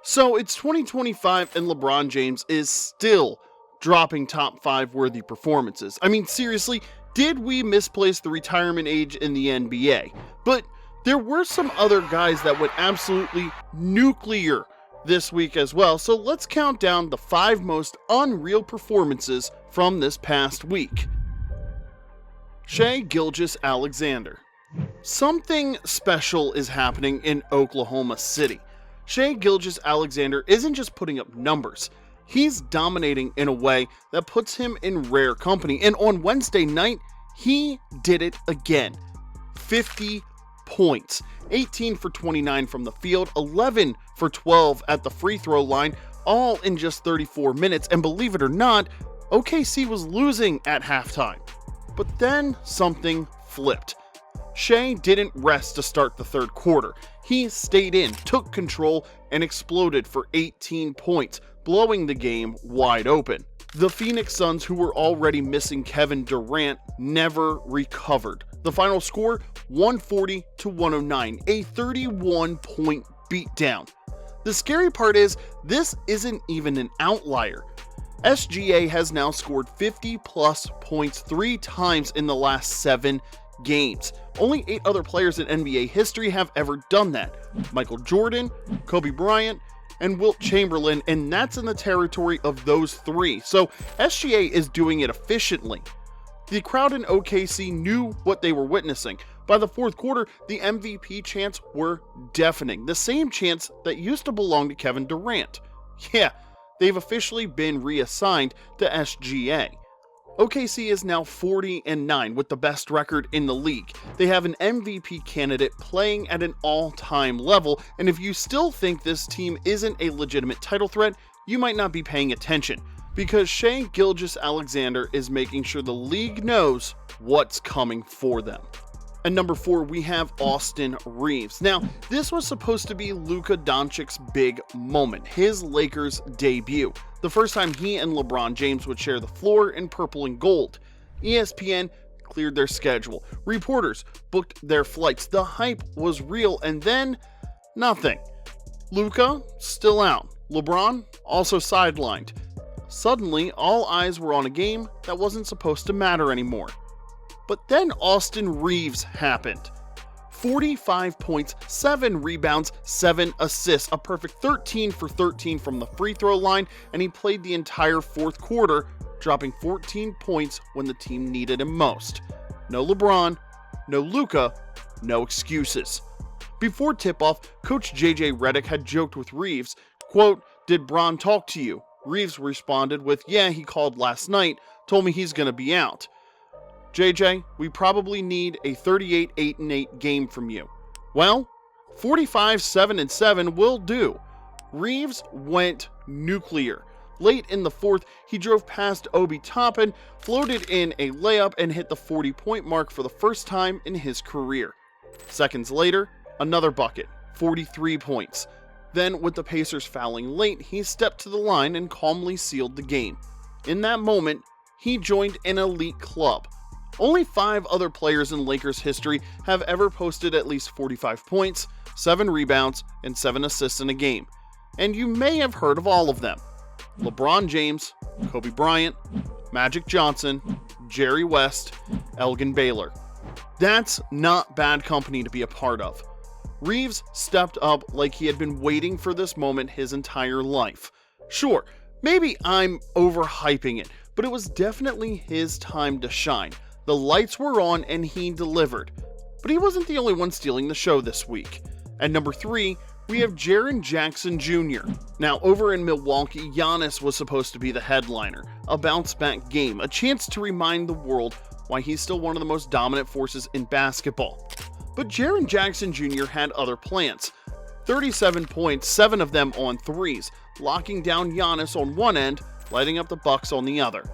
So it's 2025 and LeBron James is still dropping top 5 worthy performances. I mean, seriously, did we misplace the retirement age in the NBA? But there were some other guys that went absolutely nuclear this week as well. So let's count down the 5 most unreal performances from this past week. Shai Gilgeous-Alexander. Something special is happening in Oklahoma City. Shai Gilgeous-Alexander isn't just putting up numbers, he's dominating in a way that puts him in rare company. And on Wednesday night, he did it again. 50 points, 18 for 29 from the field, 11 for 12 at the free throw line, all in just 34 minutes. And believe it or not, OKC was losing at halftime. But then something flipped. Shai didn't rest to start the third quarter. He stayed in, took control, and exploded for 18 points, blowing the game wide open. The Phoenix Suns, who were already missing Kevin Durant, never recovered. The final score, 140-109, a 31-point beatdown. The scary part is, this isn't even an outlier. SGA has now scored 50-plus points 3 times in the last 7 games. Only 8 other players in NBA history have ever done that. Michael Jordan, Kobe Bryant, and Wilt Chamberlain, and that's in the territory of those 3. So SGA is doing it efficiently. The crowd in OKC knew what they were witnessing. By the fourth quarter, the MVP chants were deafening. The same chants that used to belong to Kevin Durant. Yeah, they've officially been reassigned to SGA. OKC is now 40-9 with the best record in the league. They have an MVP candidate playing at an all-time level, and if you still think this team isn't a legitimate title threat, you might not be paying attention, because Shai Gilgeous-Alexander is making sure the league knows what's coming for them. At number 4, we have Austin Reaves. Now, this was supposed to be Luka Doncic's big moment, his Lakers debut. The first time he and LeBron James would share the floor in purple and gold. ESPN cleared their schedule. Reporters booked their flights. The hype was real, and then nothing. Luka still out. LeBron also sidelined. Suddenly, all eyes were on a game that wasn't supposed to matter anymore. But then Austin Reaves happened. 45 points, 7 rebounds, 7 assists, a perfect 13 for 13 from the free throw line, and he played the entire fourth quarter, dropping 14 points when the team needed him most. No LeBron, no Luka, no excuses. Before tip-off, Coach JJ Redick had joked with Reaves, quote, "Did Bron talk to you?" Reaves responded with, "Yeah, he called last night, told me he's gonna be out." JJ, we probably need a 38-8-8 game from you. Well, 45-7-7 will do. Reaves went nuclear. Late in the fourth, he drove past Obi Toppin, floated in a layup, and hit the 40-point mark for the first time in his career. Seconds later, another bucket, 43 points. Then, with the Pacers fouling late, he stepped to the line and calmly sealed the game. In that moment, he joined an elite club. Only 5 other players in Lakers history have ever posted at least 45 points, 7 rebounds, and 7 assists in a game. And you may have heard of all of them. LeBron James, Kobe Bryant, Magic Johnson, Jerry West, Elgin Baylor. That's not bad company to be a part of. Reaves stepped up like he had been waiting for this moment his entire life. Sure, maybe I'm overhyping it, but it was definitely his time to shine. The lights were on and he delivered. But he wasn't the only one stealing the show this week. At number 3, we have Jaren Jackson Jr. Now, over in Milwaukee, Giannis was supposed to be the headliner. A bounce-back game, a chance to remind the world why he's still one of the most dominant forces in basketball. But Jaren Jackson Jr. had other plans. 37 points, 7 of them on threes, locking down Giannis on one end, lighting up the Bucks on the other.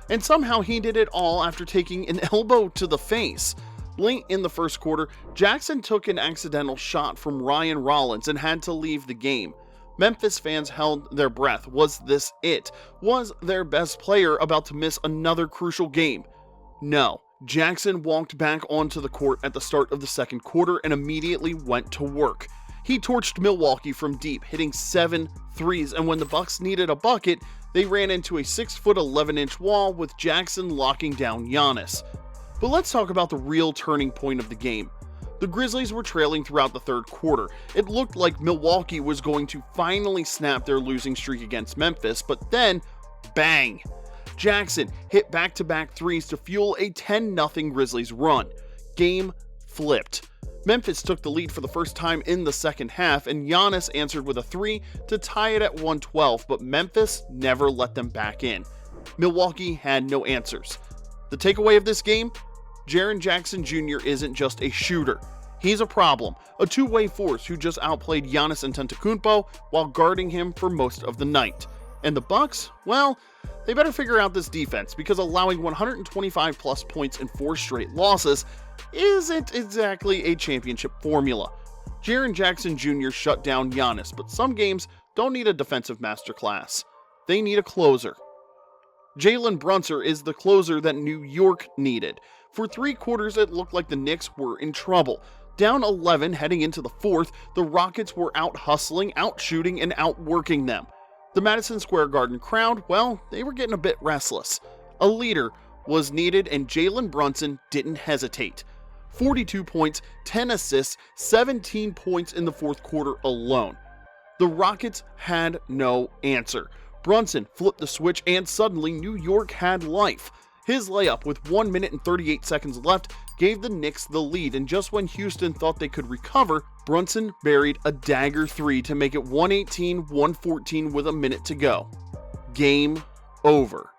And somehow he did it all after taking an elbow to the face. Late in the first quarter, Jackson took an accidental shot from Ryan Rollins and had to leave the game. Memphis fans held their breath. Was this it? Was their best player about to miss another crucial game? No. Jackson walked back onto the court at the start of the second quarter and immediately went to work. He torched Milwaukee from deep, hitting 7 threes, and when the Bucks needed a bucket, they ran into a 6'11" wall with Jackson locking down Giannis. But let's talk about the real turning point of the game. The Grizzlies were trailing throughout the third quarter. It looked like Milwaukee was going to finally snap their losing streak against Memphis, but then, bang! Jackson hit back-to-back threes to fuel a 10-0 Grizzlies run. Game flipped. Memphis took the lead for the first time in the second half, and Giannis answered with a 3 to tie it at 112, but Memphis never let them back in. Milwaukee had no answers. The takeaway of this game? Jaren Jackson Jr. isn't just a shooter. He's a problem, a two-way force who just outplayed Giannis Antetokounmpo while guarding him for most of the night. And the Bucks? Well, they better figure out this defense, because allowing 125 plus points in 4 straight losses isn't exactly a championship formula. Jaren Jackson Jr. shut down Giannis, but some games don't need a defensive masterclass. They need a closer. Jalen Brunson is the closer that New York needed. For 3 quarters, it looked like the Knicks were in trouble. Down 11 heading into the fourth, the Rockets were out hustling, out shooting, and outworking them. The Madison Square Garden crowd, well, they were getting a bit restless. A leader was needed, and Jalen Brunson didn't hesitate. 42 points, 10 assists, 17 points in the fourth quarter alone. The Rockets had no answer. Brunson flipped the switch, and suddenly New York had life. His layup with 1 minute and 38 seconds left gave the Knicks the lead, and just when Houston thought they could recover, Brunson buried a dagger 3 to make it 118-114 with a minute to go. Game over.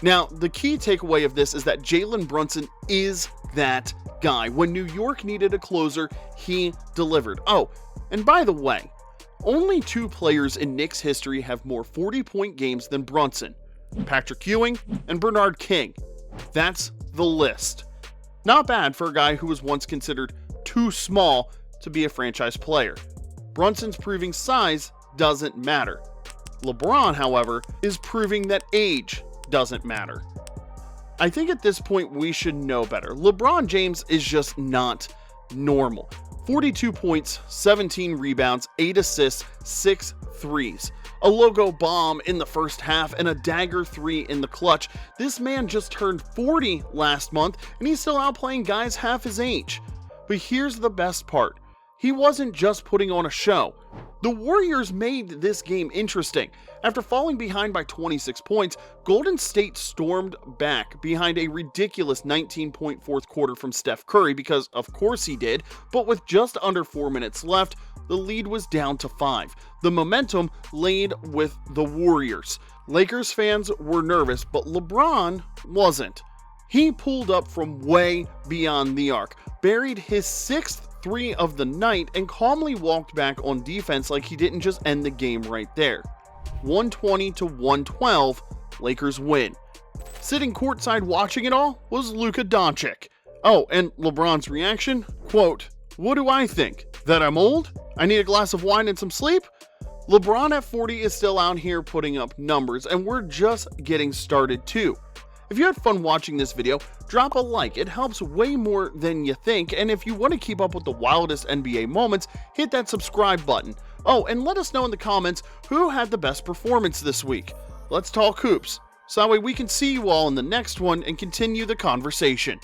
Now, the key takeaway of this is that Jalen Brunson is that guy. When New York needed a closer, he delivered. Oh, and by the way, only 2 players in Knicks history have more 40-point games than Brunson: Patrick Ewing and Bernard King. That's the list. Not bad for a guy who was once considered too small to be a franchise player. Brunson's proving size doesn't matter. LeBron, however, is proving that age doesn't matter. I think at this point we should know better. LeBron James is just not normal. 42 points, 17 rebounds, 8 assists, 6 threes. A logo bomb in the first half and a dagger 3 in the clutch. This man just turned 40 last month, and he's still outplaying guys half his age. But here's the best part. He wasn't just putting on a show. The Warriors made this game interesting. After falling behind by 26 points, Golden State stormed back behind a ridiculous 19-point fourth quarter from Steph Curry, because of course he did, but with just under 4 minutes left, the lead was down to 5. The momentum laid with the Warriors. Lakers fans were nervous, but LeBron wasn't. He pulled up from way beyond the arc, buried his 6th 3 of the night, and calmly walked back on defense like he didn't just end the game right there. 120-112, Lakers win. Sitting courtside watching it all was Luka Doncic. Oh, and LeBron's reaction? Quote, "What do I think? That I'm old? I need a glass of wine and some sleep?" LeBron at 40 is still out here putting up numbers, and we're just getting started too. If you had fun watching this video, drop a like. It helps way more than you think, and if you want to keep up with the wildest NBA moments, hit that subscribe button. Oh, and let us know in the comments who had the best performance this week. Let's talk hoops, so that way we can see you all in the next one and continue the conversation.